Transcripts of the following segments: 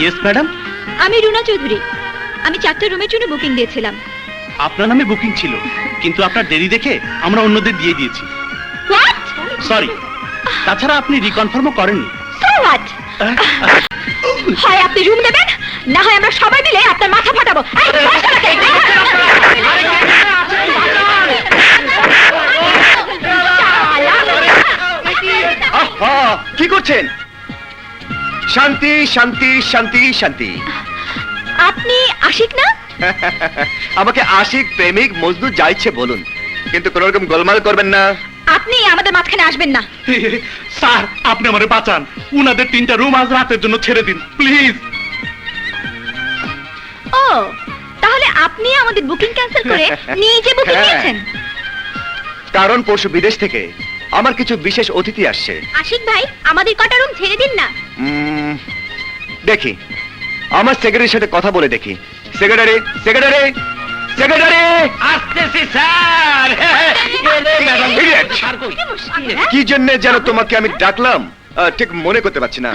Yes madam. আমি রুনা চৌধুরী। আমি 4টা রুমের জন্য বুকিং দিয়েছিলাম। আপনার নামে বুকিং ছিল, কিন্তু আপনার দেরি দেখে আমরা অন্যদের দিয়ে দিয়েছি। হোয়াট? সরি। তাছাড়া আপনি রিকনফার্মও করেননি। So what? হয় আপনি রুম দেবেন, না হয় আমরা সবাই মিলে আপনার মাথা ফাটাবো। এই, বাচ্চাটাকে! আহা, কি করছেন? শান্তি শান্তি শান্তি শান্তি। আপনি আশিক না? আমাকে আশিক, প্রেমিক, মজদু যা ইচ্ছে বলুন, কিন্তু কোন রকম গোলমাল করবেন না। আপনি আমাদের মাঝখানে আসবেন না। স্যার, আপনি আমারে বাঁচান। উনাদের 3টা রুম আজ রাতের জন্য ছেড়ে দিন প্লিজ। ও, তাহলে আপনি আমাদের বুকিং ক্যান্সেল করে নিজে বুকিং নিয়েছেন? কারণ পরশু বিদেশ থেকে আমার কিছু বিশেষ অতিথি আসছে। আশিক ভাই, আমাদের কটা রুম ছেড়ে দিন না। দেখি, আমার সেক্রেটারির সাথে কথা বলে দেখি। Secretary, secretary, secretary! আসতেছি স্যার। Idiot! কি জন্য যেন তোমাকে আমি ডাকলাম ঠিক মনে করতে পারছি না।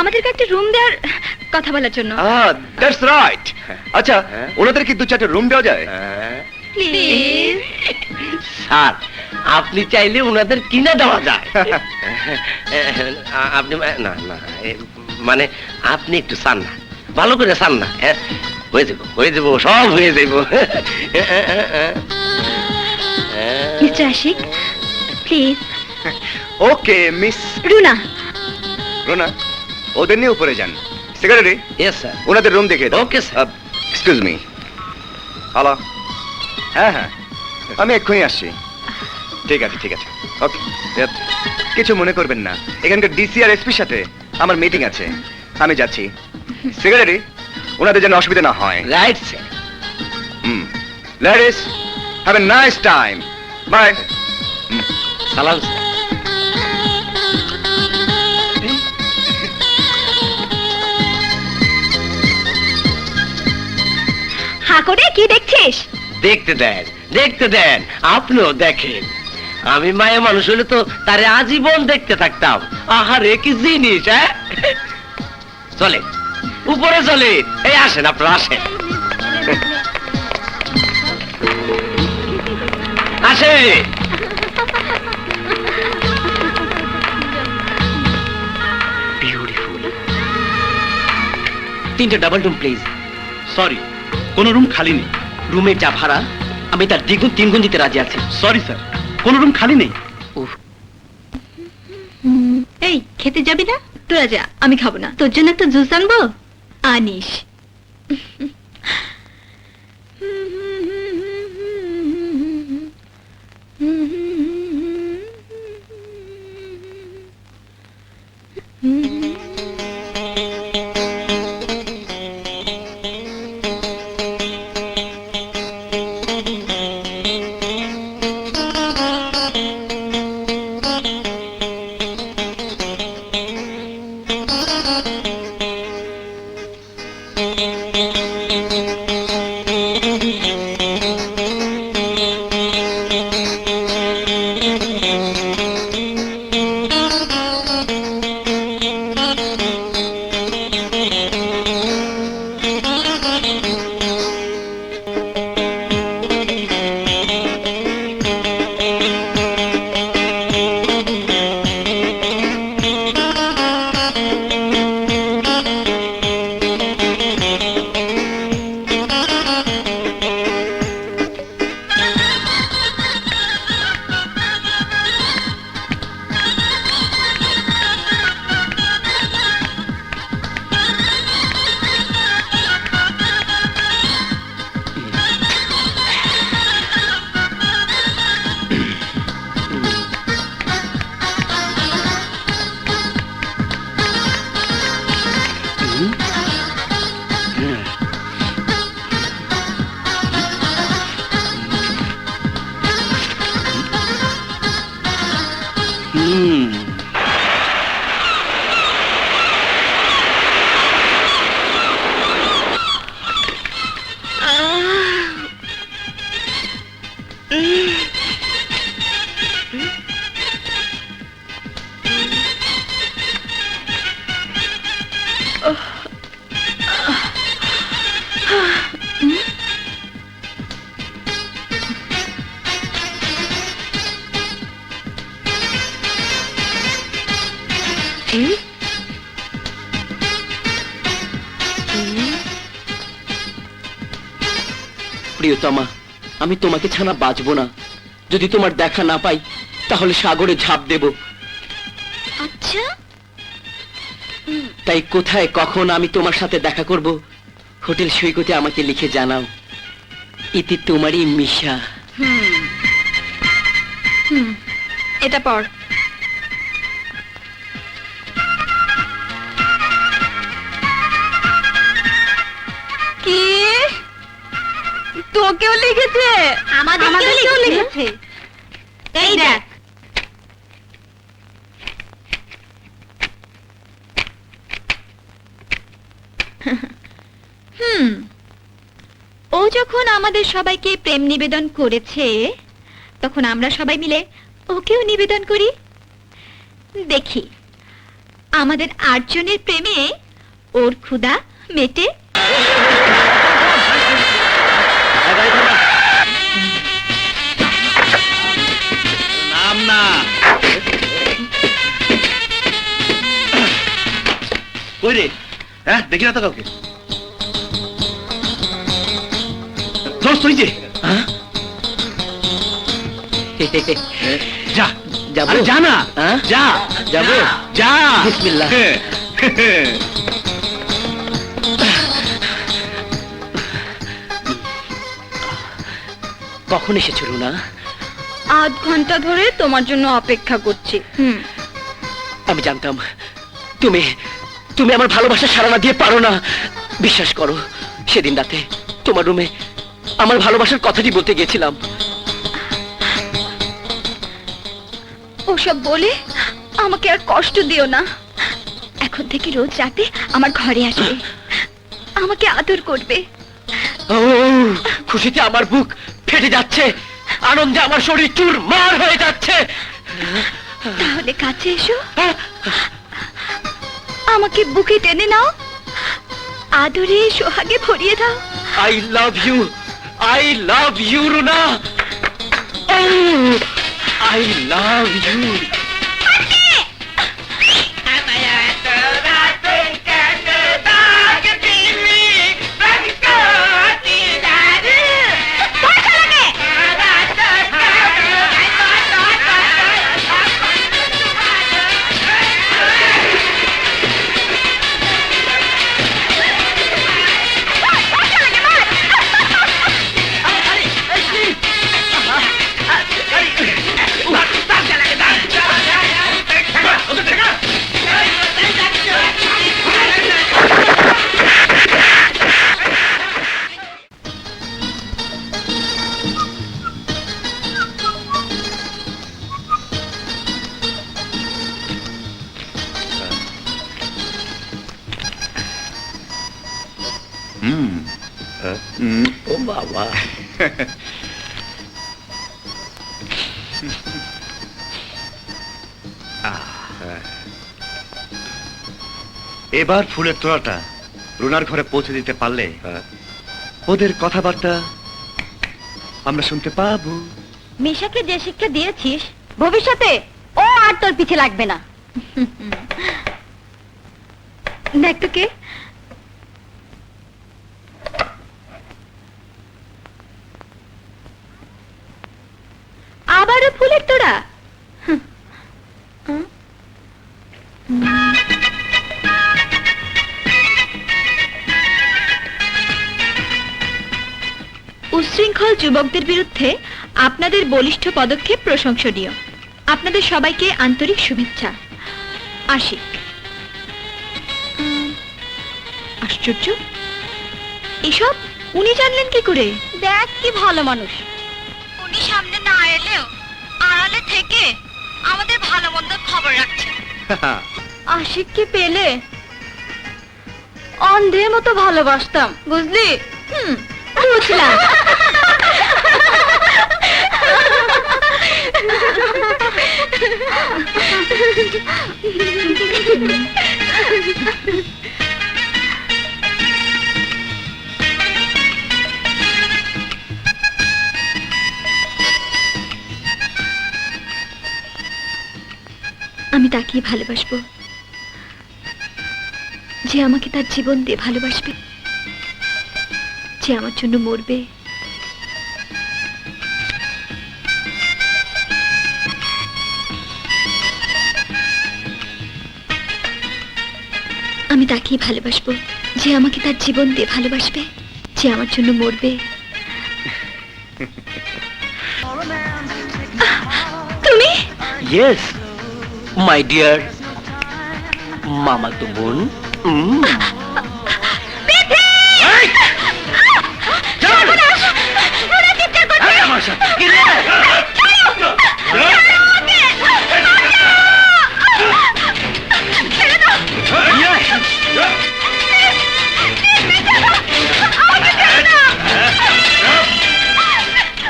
আমাদেরকে একটা রুম দেওয়ার কথা বলার জন্য। That's right. আচ্ছা, ওনাদের কি 2-4টা রুম দেওয়া যায়? প্লিজ। স্যার, আপনি চাইলে ওনাদের কিনে দেওয়া যায়। আপনি না না, মানে আপনি একটু চান না, ভালো করে চান না। হয়ে যাবো, হয়ে যাবো, সব হয়ে যাবো। Mister Ashiq, please. Okay miss Runa. Rona, ওদের নিয়ে উপরে যান। Secretary, yes sir. ওনাদের রুম দেখে দাও। Okay sir. Excuse me. Hello. হ্যাঁ হ্যাঁ, আমি এক্ষুনি আসছি। ঠিক আছে, ঠিক আছে, ওকে। কিছু মনে করবেন না, এখানকার ডিসি আর এসপির সাথে আমার মিটিং আছে, আমি যাচ্ছি। সেক্রেটারি, ওনাদের যেন অসুবিধা না হয়। Right sir. Ladies, have a nice time. Bye. সালাম স্যার। হ্যাঁ করে কি দেখছিস? দেখতে দেন, দেখতে দেন, আপনিও দেখেন। আমি মায়া মানুষ হলে তো তারে আজীবন দেখতে থাকতাম। আহারে কি জিনিস! হ্যাঁ, চলে উপরে চলে। এই আসেন, আপনারা আসেন, আসে। বিউটিফুল। 3টে ডাবল রুম প্লিজ। সরি, কোনো রুম খালি নেই। রুমের যা ভাড়া আমি তার দ্বিগুণ 3 গুণ দিতে রাজি আছি। সরি স্যার, কোনো রুম খালি নেই। এই, খেতে যাবি না? তোরা যা, আমি খাবো না। তোর জন্য একটা জুস আনবো? আনিস। প্রিয়তমা, আমি তোমাকে ছাড়া বাঁচবো না। যদি তোমার দেখা না পাই তাহলে সাগরে ঝাঁপ দেব। আচ্ছা, তাই কোথায় কখন আমি তোমার সাথে দেখা করব, হোটেল সৈকতে আমাকে লিখে জানাও। ইতি তোমারই মিশা। এটা পড়। কি তোকেও লিখেছে? আমাদেরকেও লিখেছে। এই দেখ। ও যখন আমাদের সবাইকে প্রেম নিবেদন করেছে, তখন আমরা সবাই মিলে ওকেও নিবেদন করি। দেখি আমাদের 8 জনের প্রেমে ওর ক্ষুধা মেটে। নাম না। কই রে? হ্যাঁ, দেখি না তো কাউকে। দোস্ত, ওই যে। হ্যাঁ? যা, যাবো? আরে যা না। হ্যাঁ? যা, যাবো? যা। বিসমিল্লাহ। কখন এসেছো রুনা? আধ ঘন্টা ধরে তোমার জন্য অপেক্ষা করছি। আমি জানতাম তুমি তুমি আমার ভালোবাসা সারানা দিয়ে পারো না। বিশ্বাস করো, সেদিন রাতে তোমার রুমে আমার ভালোবাসার কথাটি বলতে গেছিলাম। ওসব বলে আমাকে আর কষ্ট দিও না। এখন থেকে রোজ রাতে আমার ঘরে আসবে, আমাকে আদর করবে। ও, খুশিতে আমার বুক ফেটে যাচ্ছে, আনন্দে আমার শরীর চুরমার হয়ে যাচ্ছে। তাহলে কাছে এসো, আমাকে বুকে টেনে নাও, আদরে সোহাগে ভরিয়ে দাও। I love you Runa, I love you. ও বাবা, এবার ফুলের তোড়াটা রুনার ঘরে পৌঁছে দিতে পারলে ওদের কথাবার্তা আমরা শুনতে পাবো। মিশাকে যে শিক্ষা দিয়েছিস, ভবিষ্যতে ও আর তোর পিছে লাগবে না। দেখ তো কে। আবারও ফুলের তোড়া। উচ্ছৃঙ্খল যুবকদের বিরুদ্ধে আপনাদের বলিষ্ঠ পদক্ষেপ প্রশংসনীয়। আপনাদের সবাইকে আন্তরিক শুভেচ্ছা। আশিক। আশ্চর্য, এসব উনি জানলেন কি করে? দেখ কি ভালো মানুষ, উনি সামনে না এলেও আড়ালে থেকে আমাদের ভালো মন্দ খবর রাখছেন। আশিককে পেলে অন্ধের মতো ভালোবাসতাম, বুঝলি? বুঝলাম। আমি তাকেই ভালোবাসবো, যে আমাকে তার জীবন দিয়ে ভালোবাসবে, যে আমার জন্য মরবে। আমি তাকেই ভালোবাসবো, যে আমাকে তার জীবন দিয়ে ভালোবাসবে, যে আমার জন্য মরবে। তুমি ইয়েস মাই ডিয়ার মামা তো বোন।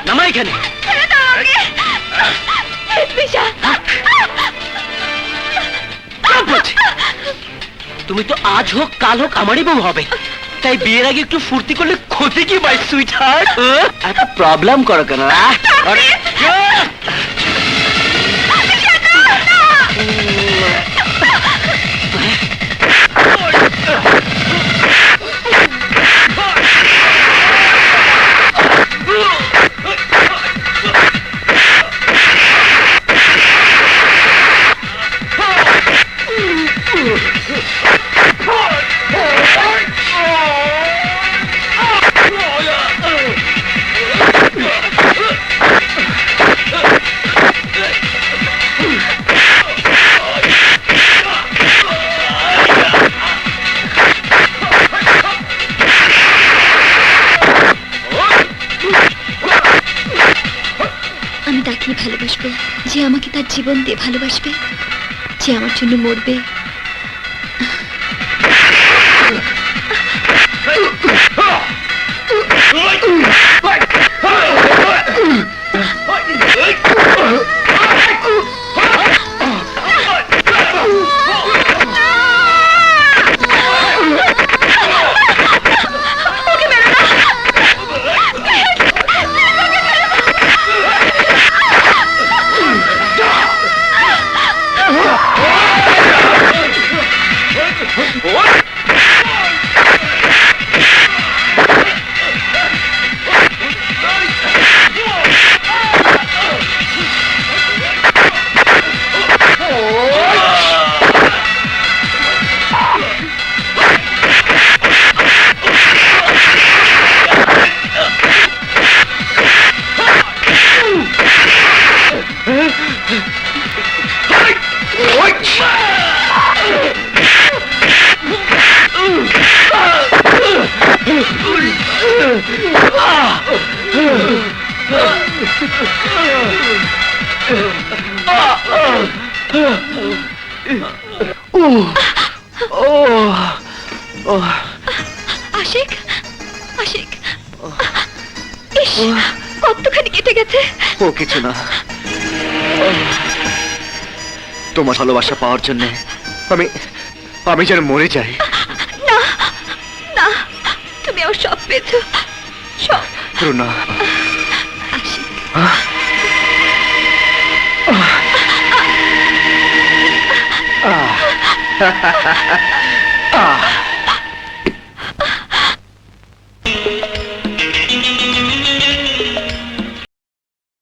নামা এখানে। তুমি তো আজ হোক কাল হোক আমারই বউ হবে, তাই বিয়ের আগে একটু ফুর্তি করলে ক্ষতি কি মাই সুইট হার্ট? একটা প্রবলেম করো কেন? আমি তাকেই ভালোবাসবো, যে আমাকে তার জীবন দিয়ে ভালোবাসবে, যে আমার জন্য মরবে। আশিক, আশিক, ইস, কতখানি কেটে গেছে। ও কিছু না, তোমার ভালোবাসা পাওয়ার জন্য আমি আমি যেন মরে যাই। না না, তুমি আমার সব পেয়েছো, সব। রুনা, আশিক,